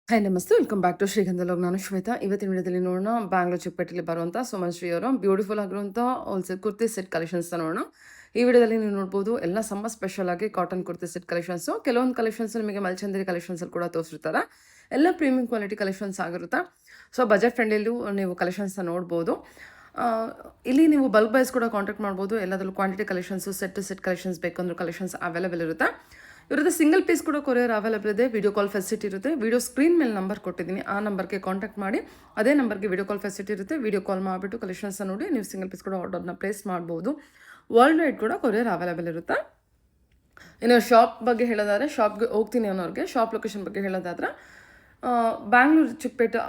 Hi ನಮಸ್ತೆ welcome back to ಶ್ರೀಗಂಧಲೋಗ್. ನಾನು ಶ್ವೇತಾ. ಇವತ್ತಿನ ವಿಡಿಯೋದಲ್ಲಿ ನೋಡೋಣ ಬ್ಯಾಂಗ್ಳೂರ್ ಚಿಕ್ಕಪೇಟೆಯಲ್ಲಿ ಬರುವಂಥ ಸುಮನ್ ಶ್ರೀ ಅವರ ಬ್ಯೂಟಿಫುಲ್ ಆಗಿರುವಂಥ ಹೋಲ್ಸೇಲ್ ಕುರ್ತಿ ಸೆಟ್ ಕಲೆಕ್ಷನ್ಸ್ ನೋಡೋಣ. ಈ ವಿಡಿಯೋದಲ್ಲಿ ನೀವು ನೋಡ್ಬೋದು ಎಲ್ಲ ಸಮ್ಮರ್ ಸ್ಪೆಷಲ್ ಆಗಿ ಕಾಟನ್ ಕುರ್ತಿ ಸೆಟ್ ಕಲೆಕ್ಷನ್ಸು. ಕೆಲವೊಂದು ಕಲೆಕ್ಷನ್ಸ್ ನಿಮಗೆ ಮಲ್ಚಂದ್ರಿ ಕಲೆಕ್ಷನ್ಸಲ್ಲಿ ಕೂಡ ತೋರಿಸಿರ್ತಾರೆ. ಎಲ್ಲ ಪ್ರೀಮಿಯಂ ಕ್ವಾಲಿಟಿ ಕಲೆಕ್ಷನ್ಸ್ ಆಗಿರುತ್ತೆ. ಸೊ ಬಜೆಟ್ ಫ್ರೆಂಡ್ಲಿಯಲ್ಲೂ ನೀವು ಕಲೆಕ್ಷನ್ಸ್ನ ನೋಡ್ಬೋದು. ಆ, ಇಲ್ಲಿ ನೀವು ಬಲ್ಕ್ ಬೈಸ್ ಕೂಡ ಕಾಂಟ್ಯಾಕ್ಟ್ ಮಾಡ್ಬೋದು. ಎಲ್ಲದರಲ್ಲೂ ಕ್ವಾಂಟಿಟಿ ಕಲೆಕ್ಷನ್ಸು ಸೆಟ್ ಕಲೆಕ್ಷನ್ಸ್ ಬೇಕಂದ್ರೆ ಕಲೆಕ್ಷನ್ಸ್ ಅವೈಲೇಬಲ್ ಇರುತ್ತೆ. ಇವ್ರದ್ದು ಸಿಂಗಲ್ ಪೀಸ್ ಕೂಡ ಕೊರಿಯರ್ ಅವೈಲೇಬಲ್ ಇದೆ. ವಿಡಿಯೋ ಕಾಲ್ ಫೆಸಿಲಿಟಿ ಇರುತ್ತೆ. ವಿಡಿಯೋ ಸ್ಕ್ರೀನ್ ಮೇಲೆ ನಂಬರ್ ಕೊಟ್ಟಿದ್ದೀನಿ, ಆ ನಂಬರ್ಗೆ ಕಾಂಟ್ಯಾಕ್ಟ್ ಮಾಡಿ. ಅದೇ ನಂಬರ್ಗೆ ವಿಡಿಯೋ ಕಾಲ್ ಫೆಸಿಲಿಟಿ ಇರುತ್ತೆ. ವಿಡಿಯೋ ಕಾಲ್ ಮಾಡಿಬಿಟ್ಟು ಕಲೆಕ್ಷನ್ಸ್ ನೋಡಿ ನೀವು ಸಿಂಗಲ್ ಪೀಸ್ ಕೂಡ ಆರ್ಡರ್ನ ಪ್ಲೇಸ್ ಮಾಡ್ಬೋದು. ವರ್ಲ್ಡ್ ವೈಡ್ ಕೂಡ ಕೊರಿಯರ್ ಅವೈಲೇಬಲ್ ಇರುತ್ತೆ. ಇನ್ನು ಶಾಪ್ ಬಗ್ಗೆ ಹೇಳೋದಾದ್ರೆ, ಶಾಪ್ಗೆ ಹೋಗ್ತೀನಿ ಅನ್ನೋರಿಗೆ ಶಾಪ್ ಲೊಕೇಶನ್ ಬಗ್ಗೆ ಹೇಳೋದಾದ್ರೆ, ಬ್ಯಾಂಗ್ಳೂರು ಚಿಕ್ಕಪೇಟೆ,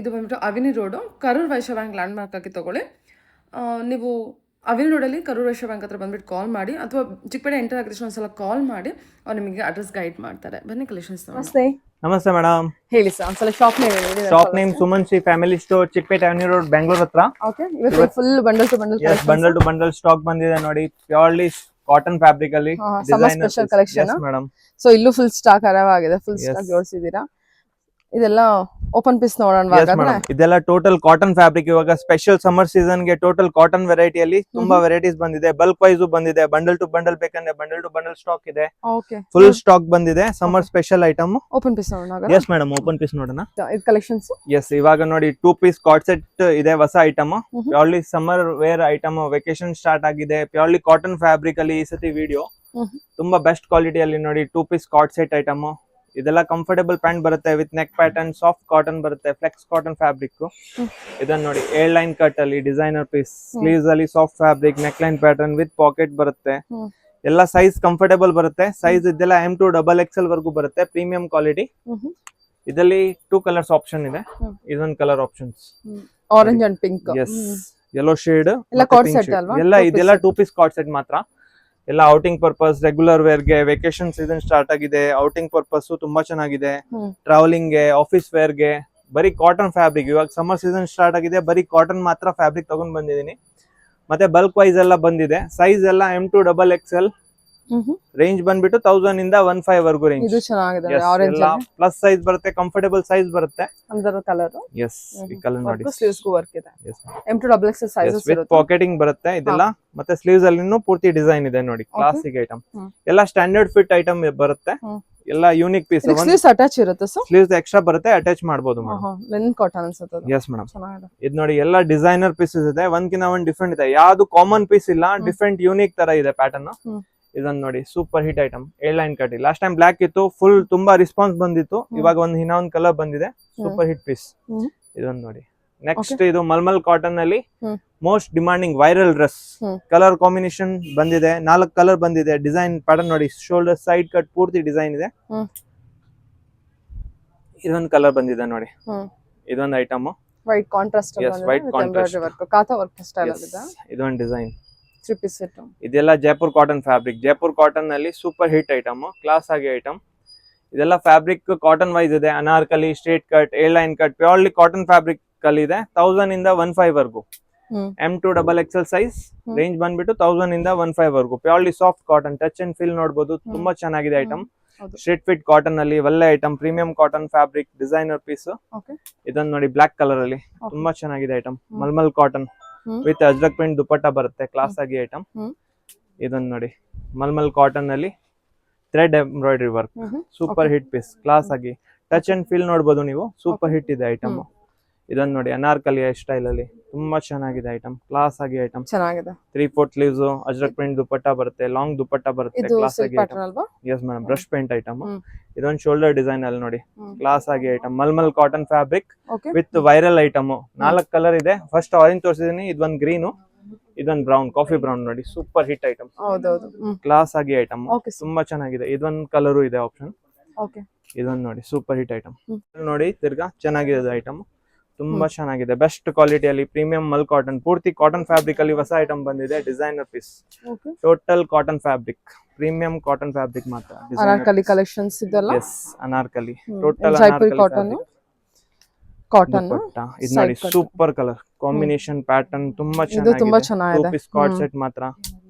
ಇದು ಬಂದ್ಬಿಟ್ಟು ಅವಿನಿ road, Karur Vysya bank land mark ಆಗಿ ತೊಗೊಳ್ಳಿ. ನೀವು ಅವಿನಿ ರೋಡಲ್ಲಿ ಕರೂರ್ ವೈಶ್ಯ ಬ್ಯಾಂಕ್ ಹತ್ರ ಬಂದ್ಬಿಟ್ಟು ಕಾಲ್ ಮಾಡಿ, ಅಥವಾ ಚಿಕ್ಕಪೇಟೆ ಎಂಟರ್ ಆಗಿದ ಒಂದ್ಸಲ ಕಾಲ್ ಮಾಡಿ ಅವ್ರು ನಿಮಗೆ ಅಡ್ರೆಸ್ ಗೈಡ್ ಮಾಡ್ತಾರೆ. ಬನ್ನಿ ಕಲೆಕ್ಷನ್ಸ್ ನಮಸ್ತೆ. ನಮಸ್ತೆ ಮೇಡಮ್. ಹೇಳಿ ಸರ್, ಒಂದ್ಸಲ ಶಾಪ್ ನೇಮ್ ಹೇಳಿ. Shop name Suman Shri family store, Chickpet avenue road, Bengaluru ಹತ್ರ. ಓಕೆ, ಇವತ್ತು full bundle to bundle bundle to bundle stock ಬಂದಿದೆ ನೋಡಿ. ಪ್ಯೂರ್ಲಿ ಕಾಟನ್ ಫ್ಯಾಬ್ರಿಕ್ ಅಲ್ಲಿ ಸ್ಪೆಷಲ್ ಕಲೆಕ್ಷನ್ ಮೇಡಮ್. ಸೊ ಇಲ್ಲೂ ಫುಲ್ ಸ್ಟಾಕ್ ಅರವಾಗಿದೆ, ಫುಲ್ ಸ್ಟಾಕ್ ಜೋಡಿಸಿದೀರಾ. ಇದೆಲ್ಲ ಓಪನ್ ಪೀಸ್ ನೋಡೋಣ. ಇದೆಲ್ಲ ಟೋಟಲ್ ಕಾಟನ್ ಫ್ಯಾಬ್ರಿಕ್. ಇವಾಗ ಸ್ಪೆಷಲ್ ಸಮ್ಮರ್ ಸೀಸನ್ ಗೆ ಟೋಟಲ್ ಕಾಟನ್ ವೆರೈಟಿಯಲ್ಲಿ ತುಂಬಾ ವೆರೈಟೀಸ್ ಬಂದಿದೆ. ಬಲ್ಕ್ ವೈಸ್ ಬಂದಿದೆ. ಬಂಡಲ್ ಟು ಬಂಡಲ್ ಬೇಕಂದ್ರೆ ಬಂಡಲ್ ಟು ಬಂಡಲ್ ಸ್ಟಾಕ್ ಇದೆ. ಫುಲ್ ಸ್ಟಾಕ್ ಬಂದಿದೆ. Summer special item open piece ನೋಡೋಣ. ಎಸ್ ಮೇಡಮ್, ಓಪನ್ ಪೀಸ್ ನೋಡೋಣ. ಇದು ಕಲೆಕ್ಷನ್ಸ್. ಎಸ್, ಇವಾಗ ನೋಡಿ 2 ಪೀಸ್ ಕಾರ್ಡ್ ಸೆಟ್ ಇದೆ, ಹೊಸ item. Purely summer wear item. Vacation start ಆಗಿದೆ. ಪ್ಯೂರ್ಲಿ ಕಾಟನ್ ಫ್ಯಾಬ್ರಿಕ್ ಅಲ್ಲಿ ಈ ಸತಿ ವಿಡಿಯೋ ತುಂಬಾ ಬೆಸ್ಟ್ ಕ್ವಾಲಿಟಿಯಲ್ಲಿ ನೋಡಿ. 2 ಪೀಸ್ ಕಾರ್ಡ್ ಸೆಟ್ ಐಟಮ್. ಇದೆಲ್ಲ ಕಂಫರ್ಟೇಬಲ್ ಪ್ಯಾಂಟ್ ಬರುತ್ತೆ with neck pattern. Soft cotton ಬರುತ್ತೆ, ಫ್ಲೆಕ್ಸ್ ಕಾಟನ್ ಫ್ಯಾಬ್ರಿಕ್. ಇದನ್ನ ನೋಡಿ, ಏರ್ ಲೈನ್ ಕಟ್ ಅಲ್ಲಿ ಡಿಸೈನರ್ ಪೀಸ್. ಸ್ಲೀವ್ಸ್ ಅಲ್ಲಿ soft fabric, neck line pattern with pocket ಬರುತ್ತೆ. ಎಲ್ಲ ಸೈಜ್ ಕಂಫರ್ಟೇಬಲ್ ಬರುತ್ತೆ. ಸೈಜ್ ಇದೆಲ್ಲ M2XXL ವರ್ಗೂ ಬರುತ್ತೆ. Premium quality. ಇದರಲ್ಲಿ 2 ಕಲರ್ಸ್ ಆಪ್ಷನ್ ಇದೆ. ಇದೊಂದು colour options orange and pink. Yes, yellow shade ಎಲ್ಲ ಕಾರ್ಡ್ ಸೆಟ್ ಅಲ್ವಾ? ಎಲ್ಲ ಇದೆಲ್ಲ 2 ಪೀಸ್ ಕಾರ್ಡ್ ಸೆಟ್ ಮಾತ್ರ. ಎಲ್ಲ ಔಟಿಂಗ್ ಪರ್ಪಸ್, ರೆಗ್ಯುಲರ್ ವೇರ್ ಗೆ. ವೆಕೇಶನ್ ಸೀಸನ್ ಸ್ಟಾರ್ಟ್ ಆಗಿದೆ. ಔಟಿಂಗ್ ಪರ್ಪಸ್ ತುಂಬಾ ಚೆನ್ನಾಗಿದೆ. ಟ್ರಾವೆಲಿಂಗ್ ಗೆ, ಆಫೀಸ್ ವೇರ್ ಗೆ. ಬರೀ ಕಾಟನ್ ಫ್ಯಾಬ್ರಿಕ್. ಇವಾಗ ಸಮ್ಮರ್ ಸೀಸನ್ ಸ್ಟಾರ್ಟ್ ಆಗಿದೆ. ಬರೀ ಕಾಟನ್ ಮಾತ್ರ ಫ್ಯಾಬ್ರಿಕ್ ತಗೊಂಡ್ ಬಂದಿದ್ದೀನಿ. ಮತ್ತೆ ಬಲ್ಕ್ ವೈಸ್ ಎಲ್ಲ ಬಂದಿದೆ. ಸೈಜ್ ಎಲ್ಲ M2XXL. ರೇಂಜ್ ಬಂದ್ಬಿಟ್ಟು 1000 ಇಂದ 1500 ವರ್ಗೂ ರೇಂಜ್. ಇದು ಚೆನ್ನಾಗಿದೆ. ಆರೆಂಜ್ ಪ್ಲಸ್ ಸೈಜ್ ಬರುತ್ತೆ, ಕಂಫರ್ಟೇಬಲ್ ಸೈಜ್ ಬರುತ್ತೆ. ಅಂದರ ಕಲರ್. ಎಸ್, ಈ ಕಲರ್ ನೋಡಿ. ಸ್ಲೀವ್ಸ್ ಗೂ ವರ್ಕ್ ಇದೆ. M2XXL ಸೈಜಸ್ ವಿತ್ ಪಾಕೆಟಿಂಗ್ ಬರುತ್ತೆ ಇದೆಲ್ಲ. ಮತ್ತೆ ಸ್ಲೀವ್ಸ್ ಅಲ್ಲಿ ಪೂರ್ತಿ ಡಿಸೈನ್ ಇದೆ ನೋಡಿ. Classic item. ಎಲ್ಲ ಸ್ಟ್ಯಾಂಡರ್ಡ್ ಫಿಟ್ ಐಟಮ್ ಬರುತ್ತೆ. ಎಲ್ಲ ಯೂನಿಕ್ ಪೀಸ್. ಸ್ಲೀವ್ಸ್ ಅಟ್ಯಾಚ್ ಇರುತ್ತೆ ಸರ್. ಸ್ಲೀವ್ಸ್ ಎಕ್ಸ್ಟ್ರಾ ಬರುತ್ತೆ, ಅಟ್ಯಾಚ್ ಮಾಡಬಹುದು ಮೇಡಮ್. ಲಿನನ್ ಕಾಟನ್ ಅನ್ಸುತ್ತೆ. Yes madam. ಇದು ನೋಡಿ, ಎಲ್ಲ ಡಿಸೈನರ್ ಪೀಸಸ್ ಇದೆ. ಒಂದ್ಕಿನ ಒಂದ್ ಡಿಫ್ರೆಂಟ್ ಇದೆ. ಯಾವ್ದು ಕಾಮನ್ ಪೀಸ್ ಇಲ್ಲ. ಡಿಫ್ರೆಂಟ್ ಯೂನಿಕ್ ತರ ಇದೆ ಪ್ಯಾಟರ್ನ್. ಇದನ್ನ ನೋಡಿ, super hit item. Air line cut. Last time block ಇತ್ತು, ಫುಲ್ ತುಂಬಾ ರೆಸ್ಪಾನ್ಸ್ ಬಂದಿತ್ತು. ಇವಾಗ ಇನ್ನೊಂದ್ ಕಲರ್ ಬಂದಿದೆ. Super hit piece. ಇದನ್ನ ನೋಡಿ. ನೆಕ್ಸ್ಟ್ ಇದು ಮಲ್ಮಲ್ ಕಾಟನ್ ಅಲ್ಲಿ most demanding viral dress. Colour combination ಬಂದಿದೆ. 4 ಕಲರ್ ಬಂದಿದೆ. ಡಿಸೈನ್ ಪ್ಯಾಟರ್ನ್ ನೋಡಿ. ಶೋಲ್ಡರ್ ಸೈಡ್ ಕಟ್ ಪೂರ್ತಿ ಡಿಸೈನ್ ಇದೆ. ಇದೊಂದು ಕಲರ್ ಬಂದಿದೆ ನೋಡಿ. ಇದೊಂದು item white contrast. White contrast work, ಕಾತಾ ವರ್ಕ್ ಸ್ಟೈಲ್ ಆಗಿದೆ. ಇದೊಂದು ಡಿಸೈನ್. 3 piece set. ಇದೆಲ್ಲ Jaipur cotton fabric. Jaipur cotton ನಲ್ಲಿ ಸೂಪರ್ ಹಿಟ್ ಐಟಮ್. ಕ್ಲಾಸ್ ಆಗಿ ಐಟಮ್. ಇದೆಲ್ಲ ಫ್ಯಾಬ್ರಿಕ್ ಕಾಟನ್ ವೈಸ್ ಇದೆ. Anarkali, straight cut, air line cut. Purely cotton fabric ಅಲ್ಲಿ ಇದೆ. 1000 ಇಂದ 1500 ವರ್ಗೂ. M2XXL size. ರೇಂಜ್ ಬಂದ್ಬಿಟ್ಟು 1000 ಇಂದ 1500 ವರ್ಗೂ. Purely soft cotton. Touch and feel ನೋಡಬಹುದು. ತುಂಬಾ ಚೆನ್ನಾಗಿದೆ ಐಟಮ್. ಸ್ಟ್ರೇಟ್ ಫಿಟ್ ಕಾಟನ್ ಅಲ್ಲಿ ಒಳ್ಳೆ item. Premium cotton fabric, designer piece. ಇದನ್ನ ನೋಡಿ, ಬ್ಲಾಕ್ ಕಲರ್ ಅಲ್ಲಿ ತುಂಬಾ ಚೆನ್ನಾಗಿದೆ item. Mulmul cotton with ajrak print dupatta ಬರುತ್ತೆ. ಕ್ಲಾಸ್ ಆಗಿ ಐಟಮ್. ಇದನ್ನ ನೋಡಿ, ಮಲ್ಮಲ್ ಕಾಟನ್ ಅಲ್ಲಿ thread embroidery work. Super hit piece. Class ಆಗಿ ಟಚ್ ಅಂಡ್ ಫೀಲ್ ನೋಡಬಹುದು ನೀವು. ಸೂಪರ್ ಹಿಟ್ ಇದೆ ಐಟಮ್. ಇದನ್ನ ನೋಡಿ, ಅನಾರ್ಕಲಿ ಸ್ಟೈಲ್ ಅಲ್ಲಿ ತುಂಬಾ ಚೆನ್ನಾಗಿದೆ ಐಟಮ್. ಕ್ಲಾಸ್ ಆಗಿ ಐಟಮ್. ಚೆನ್ನಾಗಿದೆ. 3/4 ಸ್ಲೀವ್ಸ್, ಅಜ್ರಕ್ ಪ್ರಿಂಟ್ ದುಪಟ್ಟ ಬರುತ್ತೆ. ಲಾಂಗ್ ದುಪಟ್ಟ ಬರುತ್ತೆ. ಕ್ಲಾಸ್ ಆಗಿ item. Yes madam, brush paint item. ಇದೊಂದು ಶೋಲ್ಡರ್ ಡಿಸೈನ್ ಅಲ್ಲಿ ನೋಡಿ. ಕ್ಲಾಸ್ ಆಗಿ item. Mulmul cotton fabric with viral item. 4 colour ಇದೆ. ಫಸ್ಟ್ ಆರೆಂಜ್ ತೋರಿಸಿದೀನಿ. ಇದೊಂದು ಗ್ರೀನ್, ಇದೊಂದು ಬ್ರೌನ್, ಕಾಫಿ ಬ್ರೌನ್ ನೋಡಿ. Super hit item. ಕ್ಲಾಸ್ ಆಗಿ ಐಟಮ್. ತುಂಬಾ ಚೆನ್ನಾಗಿದೆ. ಇದೊಂದು ಕಲರು ಇದೆ ಆಪ್ಷನ್. ಇದೊಂದು ನೋಡಿ, ಸೂಪರ್ ಹಿಟ್ ಐಟಮ್. ನೋಡಿ, ತಿರ್ಗಾ ಚೆನ್ನಾಗಿದೆ ಐಟಮ್. ತುಂಬಾ ಚೆನ್ನಾಗಿದೆ. ಬೆಸ್ಟ್ ಕ್ವಾಲಿಟಿಯಲ್ಲಿ ಪ್ರೀಮಿಯಂ ಮಲ್ ಕಾಟನ್. ಪೂರ್ತಿ ಕಾಟನ್ ಫ್ಯಾಬ್ರಿಕ್ ಅಲ್ಲಿ ಹೊಸ ಐಟಮ್ ಬಂದಿದೆ. Designer piece. Total cotton fabric. Premium cotton fabric ಮಾತ್ರ. ಅನಾರ್ಕಲಿ ಕಲೆಕ್ಷನ್ಸ್ ಇದೆಲ್ಲ. Yes, anarkali. Total Jaipuri cotton. Cotton. ಇದು ನೋಡಿ, ಸೂಪರ್ ಕಲರ್ ಕಾಂಬಿನೇಷನ್ ಪ್ಯಾಟರ್ನ್. ತುಂಬಾ ಚೆನ್ನಾಗಿದೆ. 2 ಪೀಸ್ ಕಾರ್ಡ್ ಸೆಟ್ ಮಾತ್ರ.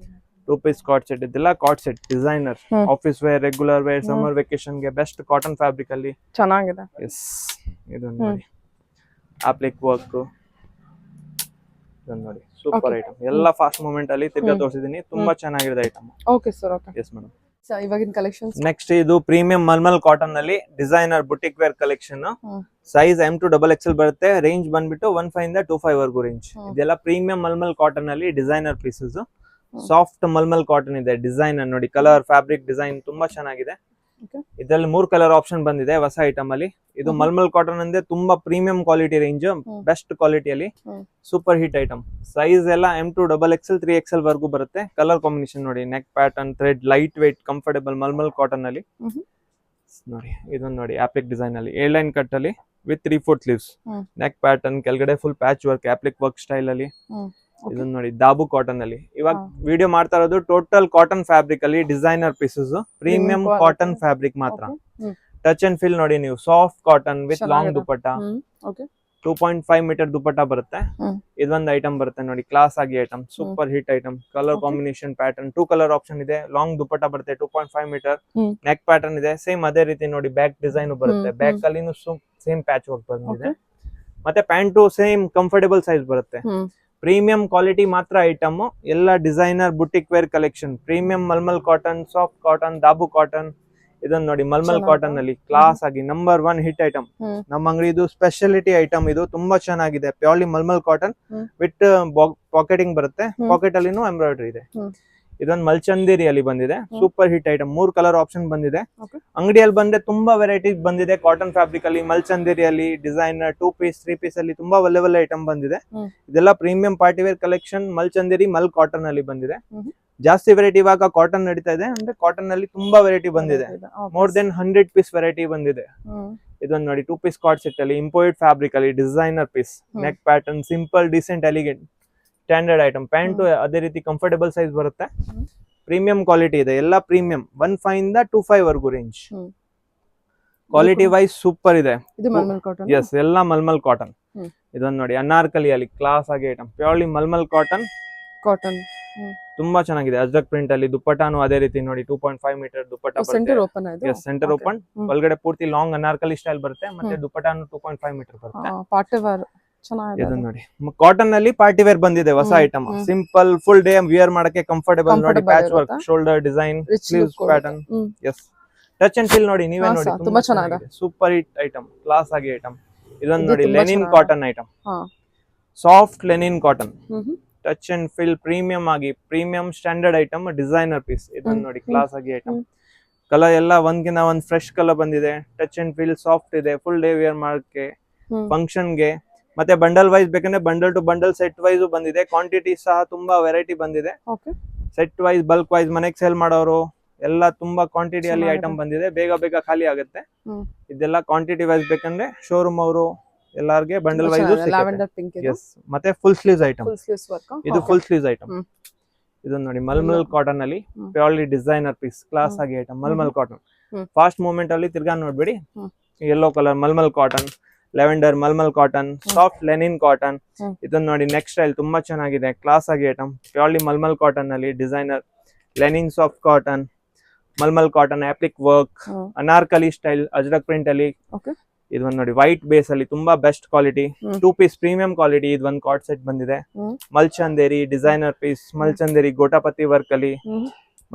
2 ಪೀಸ್ ಕಾರ್ಡ್ ಸೆಟ್ ಇದೆಲ್ಲ card set designer hmm. Office wear regular wear hmm. Summer vacation ಗೆ best cotton fabric ಅಲ್ಲಿ. ಚೆನ್ನಾಗಿದೆ. ಎಸ್ ಇದು ನೋಡಿ ಅಪ್ಲಿಕ್ ವರ್ಕ್ ನೋಡಿ ಸೂಪರ್ Okay. ಐಟಮ್ ಎಲ್ಲ ಫಾಸ್ಟ್ ಮೂವ್ಮೆಂಟ್ ಅಲ್ಲಿ ತಿರ್ಗಾ ಹ್ಮ್. ತೋರಿಸಿದೀನಿ ತುಂಬಾ ಚೆನ್ನಾಗಿರೋದು item. Okay sir, okay. Yes madam. ಇವಾಗಿನ ಕಲೆಕ್ಷನ್ಸ್. ನೆಕ್ಸ್ಟ್ ಇದು ಪ್ರೀಮಿಯಂ ಮಲ್ಮಲ್ ಕಾಟನ್ ನಲ್ಲಿ designer boutique wear collection. Hmm. Size M to XXL ಬರುತ್ತೆ. ರೇಂಜ್ ಬಂದ್ಬಿಟ್ಟು 1.5 ಇಂದ 2.5 ವರೆಗೂ ರೇಂಜ್. ಹ್ಮ್. ಇದೆಲ್ಲ ಪ್ರೀಮಿಯಂ ಮಲ್ಮಲ್ ಕಾಟನ್ ಅಲ್ಲಿ designer pieces. Soft mulmul cotton ಇದೆ. ಡಿಸೈನರ್ ನೋಡಿ ಕಲರ್ ಫ್ಯಾಬ್ರಿಕ್ ಡಿಸೈನ್ ತುಂಬಾ ಚೆನ್ನಾಗಿದೆ. Okay. ಇದರಲ್ಲಿ 3 ಕಲರ್ ಆಪ್ಷನ್ ಬಂದಿದೆ ಹೊಸ ಐಟಮ್ ಅಲ್ಲಿ. ಇದು ಹ್ಮ್. ಮಲ್ಮಲ್ ಕಾಟನ್ ಅಂದ್ರೆ ತುಂಬಾ ಪ್ರೀಮಿಯಂ ಕ್ವಾಲಿಟಿ ರೇಂಜ್, ಬೆಸ್ಟ್ ಕ್ವಾಲಿಟಿಯಲ್ಲಿ hmm. Super hit item. Size ಎಲ್ಲ M to XXL 3XL ವರೆಗೂ ಬರುತ್ತೆ. ಕಲರ್ ಕಾಂಬಿನೇಷನ್ ನೋಡಿ, neck pattern, thread, light weight, comfortable malmal cotton ಅಲ್ಲಿ. ಹ್ಮ್. ನೋಡಿ ಇದೊಂದು ನೋಡಿ ಆಪ್ಲಿಕ್ ಡಿಸೈನ್ ಅಲ್ಲಿ ಏರ್ಲೈನ್ ಕಟ್ ಅಲ್ಲಿ with 3/4 sleeves, hmm. Neck pattern, ಕೆಳಗಡೆ full patch work applique work style ಅಲ್ಲಿ. ಹ್ಮ್. Okay. ಇದನ್ನ ನೋಡಿ ದಾಬು ಕಾಟನ್ ಅಲ್ಲಿ. ಇವಾಗ ಹಾ. ವಿಡಿಯೋ ಮಾಡ್ತಾ ಇರೋದು ಟೋಟಲ್ ಕಾಟನ್ ಫ್ಯಾಬ್ರಿಕ್ ಅಲ್ಲಿ designer pieces, premium quality. Cotton fabric ಮಾತ್ರ. Okay. ಟಚ್ ಅಂಡ್ ಫೀಲ್ ನೋಡಿ ನೀವು, ಸಾಫ್ಟ್ ಕಾಟನ್ ವಿತ್ ಲಾಂಗ್ ಚೆನ್ನಾಗಿದೆ. ದುಪಟ್ಟ, ಓಕೆ. 2.5 ಮೀಟರ್ ದುಪಟ್ಟ ಬರುತ್ತೆ. ಹ್ಮ್. ಇದೊಂದು ಐಟಮ್ ಬರುತ್ತೆ ನೋಡಿ, ಕ್ಲಾಸ್ ಆಗಿ item, super hit item. Colour Okay. Combination pattern 2 colour option ಇದೆ. ಲಾಂಗ್ ದುಪಟ್ಟ ಬರುತ್ತೆ 2.5 ಮೀಟರ್, ಹ್ಮ್. ನೆಕ್ ಪ್ಯಾಟರ್ನ್ ಇದೆ ಸೇಮ್ ಅದೇ ರೀತಿ ನೋಡಿ. ಬ್ಯಾಕ್ ಡಿಸೈನ್ ಬರುತ್ತೆ, ಹ್ಮ್. ಬ್ಯಾಕ್ ಅಲ್ಲಿನೂ ಸೇಮ್ ಪ್ಯಾಚ್ ವರ್ಕ್ ಬಂದಿದೆ. Okay. ಮತ್ತೆ ಪ್ಯಾಂಟು ಸೇಮ್ ಕಂಫರ್ಟಬಲ್ ಸೈಜ್ ಬರುತ್ತೆ. ಹ್ಮ್. ಪ್ರೀಮಿಯಂ ಕ್ವಾಲಿಟಿ ಮಾತ್ರ ಐಟಮ್. ಎಲ್ಲ designer boutique wear collection, premium mulmul cotton, soft cotton, dabu cotton. ಇದನ್ನ ನೋಡಿ ಮಲ್ಮಲ್ ಚೆನ್ನಾಗಿದೆ. ಕಾಟನ್ ಅಲ್ಲಿ ಕ್ಲಾಸ್ ಆಗಿ ನಂಬರ್ 1 ಹಿಟ್ ಐಟಮ್. ಹ್ಮ್. ನಮ್ಮ ಅಂಗಡಿದು ಸ್ಪೆಷಾಲಿಟಿ ಐಟಮ್ ಇದು, ತುಂಬಾ ಚೆನ್ನಾಗಿದೆ. Purely mulmul cotton hmm. With pocketing ಬರುತ್ತೆ, ಹ್ಮ್. ಪಾಕೆಟ್ ಅಲ್ಲಿನೂ ಎಂಬ್ರಾಯ್ಡರಿ ಇದೆ. ಹ್ಮ್. ಇದೊಂದು ಮಲ್ಚಂದೇರಿ ಅಲ್ಲಿ ಬಂದಿದೆ, super hit item. 3 colour option ಬಂದಿದೆ. Okay. ಅಂಗಡಿಯಲ್ಲಿ ಬಂದ್ರೆ ತುಂಬಾ ವೆರೈಟೀಸ್ ಬಂದಿದೆ ಕಾಟನ್ ಫ್ಯಾಬ್ರಿಕ್ ಅಲ್ಲಿ, ಮಲ್ಚಂದೇರಿ ಅಲ್ಲಿ, ಡಿಸೈನರ್ 2 ಪೀಸ್ 3 ಪೀಸ್ ಅಲ್ಲಿ ತುಂಬಾ ಒಳ್ಳೆ ಐಟಮ್ ಬಂದಿದೆ. ಹ್ಮ್. ಇದೆಲ್ಲ premium party wear collection, mulchanderi mul cotton ಅಲ್ಲಿ ಬಂದಿದೆ. ಹ್ಮ್. ಜಾಸ್ತಿ ವೆರೈಟಿ ಇವಾಗ ಕಾಟನ್ ನಡೀತಾ ಇದೆ ಅಂದ್ರೆ ಕಾಟನ್ ಅಲ್ಲಿ ತುಂಬಾ ವೆರೈಟಿ ಬಂದಿದೆ. Okay. More than 100 piece variety ಬಂದಿದೆ. ಹ್ಮ್. ಇದೊಂದು ನೋಡಿ 2 ಪೀಸ್ ಕಾರ್ಡ್ ಸೆಟ್ ಅಲ್ಲಿ ಇಂಪೋರ್ಟೆಡ್ ಫ್ಯಾಬ್ರಿಕ್ ಅಲ್ಲಿ designer piece, neck pattern simple decent elegant standard item. Pant ಅದೇ ರೀತಿ ಕಂಫರ್ಟಬಲ್ ಸೈಜ್ ಬರುತ್ತೆ. ಹ್ಮ್. ಪ್ರೀಮಿಯಂ ಕ್ವಾಲಿಟಿ ಇದೆ, ಎಲ್ಲ ಪ್ರೀಮಿಯಂ. 1.5 ಇಂದ 2.5 ವರೆಗೂ ರೇಂಜ್. ಹ್ಮ್. ಕ್ವಾಲಿಟಿ ವೈಸ್ ಸೂಪರ್ ಇದೆ. ಇದು ಮಲ್ಮಲ್ ಕಾಟನ್. ಎಸ್, ಎಲ್ಲ ಮಲ್ಮಲ್ ಕಾಟನ್. ಹ್ಮ್. ಇದೊಂದು ನೋಡಿ ಅನಾರ್ಕಲಿ ಅಲ್ಲಿ ಕ್ಲಾಸ್ ಆಗಿ item, purely mulmul cotton, cotton. ತುಂಬಾ ಚೆನ್ನಾಗಿದೆ. ಅಜ್ರಕ್ ಪ್ರಿಂಟ್ ಅಲ್ಲಿ ದುಪ್ಪಟ್ಟಾನು ಅದೇ ರೀತಿ ನೋಡಿ 2.5 ಮೀಟರ್ ದುಪ್ಪಟ್ಟ ಸೆಂಟರ್ ಬರುತ್ತೆ. ಓಪನ್ ಆಯ್ತು. Yes, centre Okay. Open, hmm. ಒಳಗಡೆ ಪೂರ್ತಿ ಲಾಂಗ್ ಅನಾರ್ಕಲಿ ಸ್ಟೈಲ್ ಬರುತ್ತೆ. ಮತ್ತೆ ಹ್ಮ್. ದುಪ್ಪಟ್ಟಾನು 2.5 ಮೀಟರ್ ಬರುತ್ತೆ. ಪಾರ್ಟಿ ವೇರ್ ಚೆನ್ನಾಗಿದೆ. ಇದನ್ನ ನೋಡಿ ಕಾಟನ್ ಅಲ್ಲಿ ಪಾರ್ಟಿ ವೇರ್ ಬಂದಿದೆ ಹೊಸ hmm. Item. Hmm. Simple full day wear ಮಾಡಕ್ಕೆ ಕಂಫರ್ಟಬಲ್ ನೋಡಿ. Comfortable ಪ್ಯಾಚ್ ವರ್ಕ್, ಇರುತ್ತೆ. Shoulder design, Rich sleeves look pattern. Hmm. Yes, touch and feel ನೋಡಿ, ನೀವೇ ಹಾ ನೋಡಿ, ಸರ್, ತುಂಬಾ ಚೆನ್ನಾಗಿದೆ. ಸೂಪರ್ ಹಿಟ್ ಐಟಮ್, ಕ್ಲಾಸ್ ಆಗಿ ಐಟಮ್. ಇದನ್ನ ಇದು ನೋಡಿ ತುಂಬಾ ಲೆನಿನ್ ಚೆನ್ನಾಗಿದೆ. ಕಾಟನ್ ಐಟಮ್, ಹಾ. Soft linen cotton, hmm. Touch and feel premium ಆಗಿ, premium standard item, designer piece. ಇದನ್ನ ನೋಡಿ ಕ್ಲಾಸ್ ಆಗಿ ಐಟಮ್. ಕಲರ್ ಎಲ್ಲ ಒಂದ್ಗಿನ ಒಂದ್ ಫ್ರೆಶ್ ಕಲರ್ ಬಂದಿದೆ. ಟಚ್ ಅಂಡ್ ಫೀಲ್ ಸಾಫ್ಟ್ ಇದೆ, ಫುಲ್ ಡೇ ವಿಯರ್ ಮಾಡಕ್ಕೆ, ಫಂಕ್ಷನ್ ಗೆ. ಮತ್ತೆ ಬಂಡಲ್ ವೈಸ್ ಬೇಕಂದ್ರೆ bundle to bundle set wise ಬಂದಿದೆ. ಕ್ವಾಂಟಿಟಿ ಸಹ ತುಂಬಾ ವೆರೈಟಿ ಬಂದಿದೆ. Okay. Set wise bulk wise ಮನೆಗೆ ಸೇಲ್ ಮಾಡೋರು ಎಲ್ಲ ತುಂಬಾ ಕ್ವಾಂಟಿಟಿ ಅಲ್ಲಿ ಚೆನ್ನಾಗಿದೆ. ಐಟಮ್ ಬಂದಿದೆ. ಬೇಗ ಬೇಗ ಖಾಲಿ ಆಗುತ್ತೆ. ಹ್ಮ್. ಇದೆಲ್ಲ ಕ್ವಾಂಟಿಟಿ ವೈಸ್ ಬೇಕಂದ್ರೆ ಶೋರೂಮ್ ಅವರು ಎಲ್ಲಾರ್ಗೆ ಬಂಡಲ್ ವೈಸ್ ಲ್ಯಾವೆಂಡರ್ ಪಿಂಕ್ ಇದು. ಎಸ್, ಮತ್ತೆ full sleeves item. Full sleeves work. ಇದು ಫುಲ್ ಸ್ಲೀವ್ಸ್ ಐಟಮ್. ಹ್ಮ್. ಇದನ್ನ ನೋಡಿ ಮಲ್ಮಲ್ ಕಾಟನ್ ಅಲ್ಲಿ hmm. Purely designer piece, class hmm. ಆಗಿ item. Mulmul cotton hmm. Fast movement ಅಲ್ಲಿ ತಿರ್ಗಾ ನೋಡ್ಬೇಡಿ. Hmm. Yellow colour mulmul cotton, lavender mulmul cotton, soft linen cotton. Hmm. ಇದನ್ನ ನೋಡಿ ನೆಕ್ಸ್ಟ್ ಸ್ಟೈಲ್ ತುಂಬಾ ಚೆನ್ನಾಗಿದೆ, ಕ್ಲಾಸ್ ಆಗಿ ಐಟಮ್. ಪ್ಯೂರ್ಲಿ ಮಲ್ಮಲ್ ಕಾಟನ್ ಅಲ್ಲಿ designer Lenin soft cotton, mulmul cotton applique work, hmm. Anarkali style Ajrak print ಅಲ್ಲಿ. ಓಕೆ. ಇದೊಂದು ನೋಡಿ ವೈಟ್ ಬೇಸ್ ಅಲ್ಲಿ ತುಂಬಾ best quality, hmm. 2 piece premium quality. ಇದೊಂದು ಕಾರ್ಡ್ ಸೆಟ್ ಬಂದಿದೆ. Hmm. Mulchanderi designer piece, mulchanderi gotapatti work ಅಲ್ಲಿ, hmm.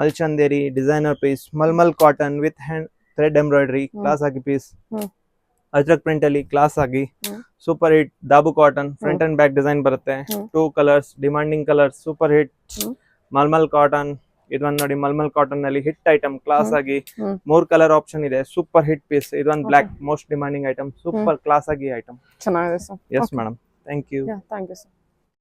Mulchanderi designer piece, mulmul cotton with hand thread embroidery, class ಆಗಿ piece. Hmm. Ajrak print ಅಲ್ಲಿ ಕ್ಲಾಸ್ ಆಗಿ hmm. Super hit. Dabu cotton front and back design ಬರುತ್ತೆ. Hmm. 2 colours, demanding colours, super hit. Hmm. Mulmul cotton, ಇದೊಂದು ನೋಡಿ mulmul cotton ಅಲ್ಲಿ hit item, class ಆಗಿ. Hmm. 3 colour option ಇದೆ, super hit piece. ಇದೊಂದು black most demanding item, super class ಆಗಿ item. ಚೆನ್ನಾಗಿದೆ sir. Yes madam, thank you. Thank you sir.